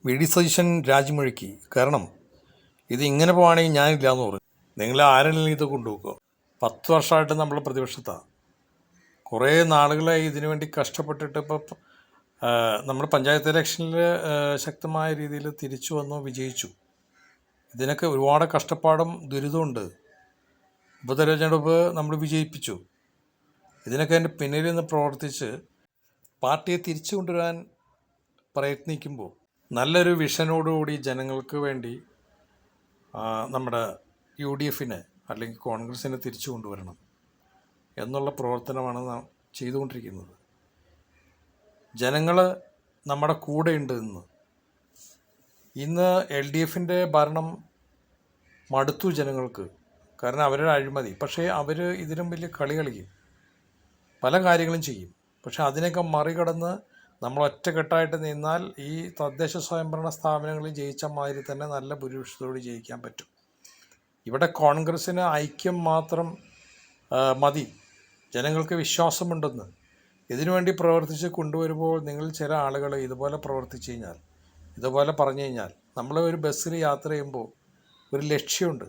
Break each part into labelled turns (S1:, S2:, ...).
S1: V D Satheesan രാജിമൊഴിക്കി. കാരണം ഇത് ഇങ്ങനെ പോവുകയാണെങ്കിൽ ഞാനില്ലാന്ന് പറഞ്ഞു. നിങ്ങൾ ആരെങ്കിലും ഇത് കൊണ്ടുപോകുക. 10 വർഷമായിട്ട് നമ്മൾ പ്രതിപക്ഷത്താണ്. കുറേ നാളുകളായി ഇതിനു വേണ്ടി കഷ്ടപ്പെട്ടിട്ട് ഇപ്പോൾ നമ്മൾ പഞ്ചായത്ത് ഇലക്ഷനിൽ ശക്തമായ രീതിയിൽ തിരിച്ചു വന്നു, വിജയിച്ചു. ഇതിനൊക്കെ ഒരുപാട് കഷ്ടപ്പാടും ദുരിതമുണ്ട്. ഉപതെരഞ്ഞെടുപ്പ് നമ്മൾ വിജയിപ്പിച്ചു. ഇതിനൊക്കെ എൻ്റെ പിന്നിൽ നിന്ന് പ്രവർത്തിച്ച് പാർട്ടിയെ തിരിച്ചു കൊണ്ടുവരാൻ പ്രയത്നിക്കുമ്പോൾ നല്ലൊരു വിഷനോടുകൂടി ജനങ്ങൾക്ക് വേണ്ടി നമ്മുടെ UDFനെ അല്ലെങ്കിൽ കോൺഗ്രസ്സിനെ തിരിച്ചു കൊണ്ടുവരണം എന്നുള്ള പ്രവർത്തനമാണ് നാം ചെയ്തുകൊണ്ടിരിക്കുന്നത്. ജനങ്ങൾ നമ്മുടെ കൂടെ ഉണ്ട്. ഇന്ന് LDFൻ്റെ ഭരണം മടുത്തു ജനങ്ങൾക്ക്. കാരണം അവരുടെ അഴിമതി. പക്ഷേ അവർ ഇതിലും വലിയ കളി കളിക്കും, പല കാര്യങ്ങളും ചെയ്യും. പക്ഷെ അതിനൊക്കെ മറികടന്ന് നമ്മൾ ഒറ്റക്കെട്ടായിട്ട് നിന്നാൽ ഈ തദ്ദേശ സ്വയംഭരണ സ്ഥാപനങ്ങളിൽ ജയിച്ച മാതിരി തന്നെ നല്ല ഭൂരിപക്ഷത്തോട് ജയിക്കാൻ പറ്റും. ഇവിടെ കോൺഗ്രസ്സിന് ഐക്യം മാത്രം മതി. ജനങ്ങൾക്ക് വിശ്വാസമുണ്ടെന്ന് ഇതിനുവേണ്ടി പ്രവർത്തിച്ച് കൊണ്ടുവരുമ്പോൾ നിങ്ങൾ ചില ആളുകൾ ഇതുപോലെ പ്രവർത്തിച്ചു കഴിഞ്ഞാൽ, ഇതുപോലെ പറഞ്ഞു കഴിഞ്ഞാൽ, നമ്മൾ ഒരു ബസ്സിൽ യാത്ര ചെയ്യുമ്പോൾ ഒരു ലക്ഷ്യമുണ്ട്.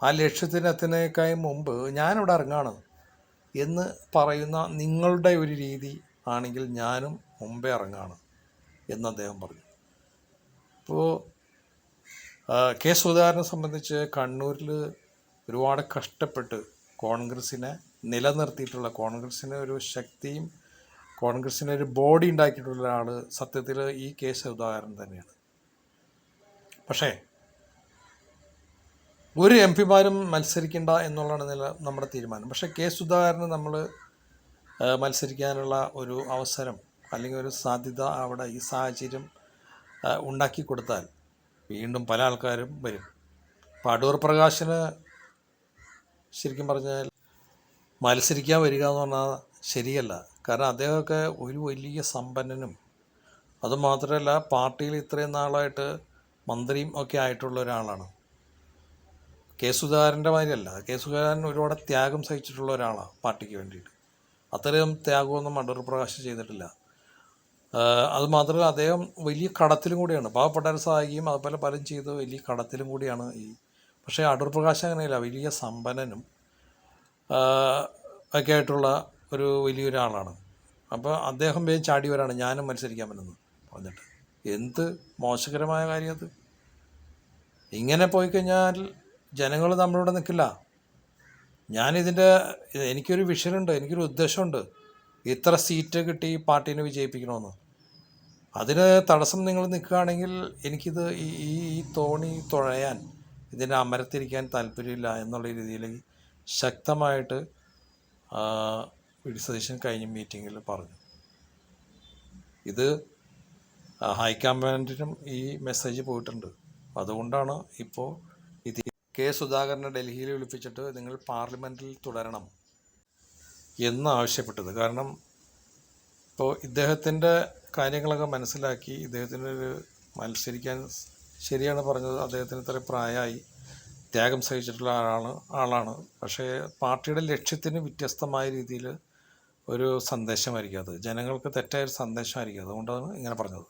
S1: ആ ലക്ഷ്യത്തിനെത്തുന്നതിനേക്കാൾ മുമ്പ് ഞാനിവിടെ ഇറങ്ങാണ് എന്ന് പറയുന്ന നിങ്ങളുടെ ഒരു രീതി ആണെങ്കിൽ ഞാനും മുമ്പേ ഇറങ്ങാണ് എന്ന് അദ്ദേഹം പറഞ്ഞു. ഇപ്പോൾ കെ സുധാകരനെ സംബന്ധിച്ച് കണ്ണൂരിൽ ഒരുപാട് കഷ്ടപ്പെട്ട് കോൺഗ്രസ്സിനെ നിലനിർത്തിയിട്ടുള്ള, കോൺഗ്രസ്സിന് ഒരു ശക്തിയും കോൺഗ്രസ്സിന് ഒരു ബോഡി ഉണ്ടാക്കിയിട്ടുള്ള ഒരാൾ സത്യത്തിൽ ഈ കെ സുധാകരൻ തന്നെയാണ്. പക്ഷേ ഒരു MP മാരും മത്സരിക്കേണ്ട എന്നുള്ളതാണ് നമ്മുടെ തീരുമാനം. പക്ഷേ കെ സുധാകരന് നമ്മൾ മത്സരിക്കാനുള്ള ഒരു അവസരം അല്ലെങ്കിൽ ഒരു സാധ്യത അവിടെ ഈ സാഹചര്യം ഉണ്ടാക്കി കൊടുത്താൽ വീണ്ടും പല ആൾക്കാരും വരും. ഇപ്പോൾ അടൂർ പ്രകാശിന് ശരിക്കും പറഞ്ഞാൽ മത്സരിക്കാൻ വരിക എന്ന് പറഞ്ഞാൽ ശരിയല്ല. കാരണം അദ്ദേഹമൊക്കെ ഒരു വലിയ സമ്പന്നനും അതുമാത്രമല്ല പാർട്ടിയിൽ ഇത്രയും നാളായിട്ട് മന്ത്രിയും ഒക്കെ ആയിട്ടുള്ള ഒരാളാണ്. കെ സുധാകരൻ്റെ മാതിരിയല്ല. കെ സുധാകരൻ ഒരുപാട് ത്യാഗം സഹിച്ചിട്ടുള്ള ഒരാളാണ് പാർട്ടിക്ക് വേണ്ടിയിട്ട്. അത്രയും ത്യാഗമൊന്നും അടൂർ പ്രകാശ് ചെയ്തിട്ടില്ല. അതുമാത്രമല്ല അദ്ദേഹം വലിയ കടത്തിലും കൂടിയാണ്. പാവപ്പെട്ടവരെ സഹായിക്കുകയും അതുപോലെ പലരും ചെയ്ത് വലിയ കടത്തിലും കൂടിയാണ് പക്ഷേ അടൂർ പ്രകാശ് അങ്ങനെയല്ല, വലിയ സമ്പന്നനും ഒക്കെ ആയിട്ടുള്ള ഒരു വലിയൊരാളാണ്. അപ്പോൾ അദ്ദേഹം വേഗം ചാടി വരാണ് ഞാനും മത്സരിക്കാൻ പറ്റുന്നു പറഞ്ഞിട്ട്. എന്ത് മോശകരമായ കാര്യം അത്. ഇങ്ങനെ പോയി കഴിഞ്ഞാൽ ജനങ്ങൾ നമ്മളിവിടെ നിൽക്കില്ല. എനിക്കൊരു വിഷനുണ്ട്, എനിക്കൊരു ഉദ്ദേശമുണ്ട്. ഇത്ര സീറ്റ് കിട്ടി പാർട്ടീനെ വിജയിപ്പിക്കണമെന്ന്. അതിന് തടസ്സം നിങ്ങൾ നിൽക്കുകയാണെങ്കിൽ എനിക്കിത് ഈ തോണി തുഴയാൻ, ഇതിൻ്റെ അമരത്തിരിക്കാൻ താല്പര്യമില്ല എന്നുള്ള രീതിയിൽ ശക്തമായിട്ട് വി ഡി സതീശൻ കഴിഞ്ഞ മീറ്റിങ്ങിൽ പറഞ്ഞു. ഇത് ഹൈക്കമാൻഡിനും ഈ മെസ്സേജ് പോയിട്ടുണ്ട്. അതുകൊണ്ടാണ് ഇപ്പോൾ ഇത് കെ സുധാകരനെ ഡൽഹിയിൽ വിളിപ്പിച്ചിട്ട് നിങ്ങൾ പാർലമെൻറ്റിൽ തുടരണം എന്ന് ആവശ്യപ്പെട്ടത്. കാരണം ഇപ്പോൾ ഇദ്ദേഹത്തിൻ്റെ കാര്യങ്ങളൊക്കെ മനസ്സിലാക്കി ഇദ്ദേഹത്തിന് ഒരു മത്സരിക്കാൻ ശരിയാണ് പറഞ്ഞത്. അദ്ദേഹത്തിന് ഇത്ര പ്രായമായി ത്യാഗം സഹിച്ചിട്ടുള്ള ആളാണ്. പക്ഷേ പാർട്ടിയുടെ ലക്ഷ്യത്തിന് വ്യത്യസ്തമായ രീതിയിൽ ഒരു സന്ദേശമായിരിക്കും അത്. ജനങ്ങൾക്ക് തെറ്റായൊരു സന്ദേശമായിരിക്കും. അതുകൊണ്ടാണ് ഇങ്ങനെ പറഞ്ഞത്.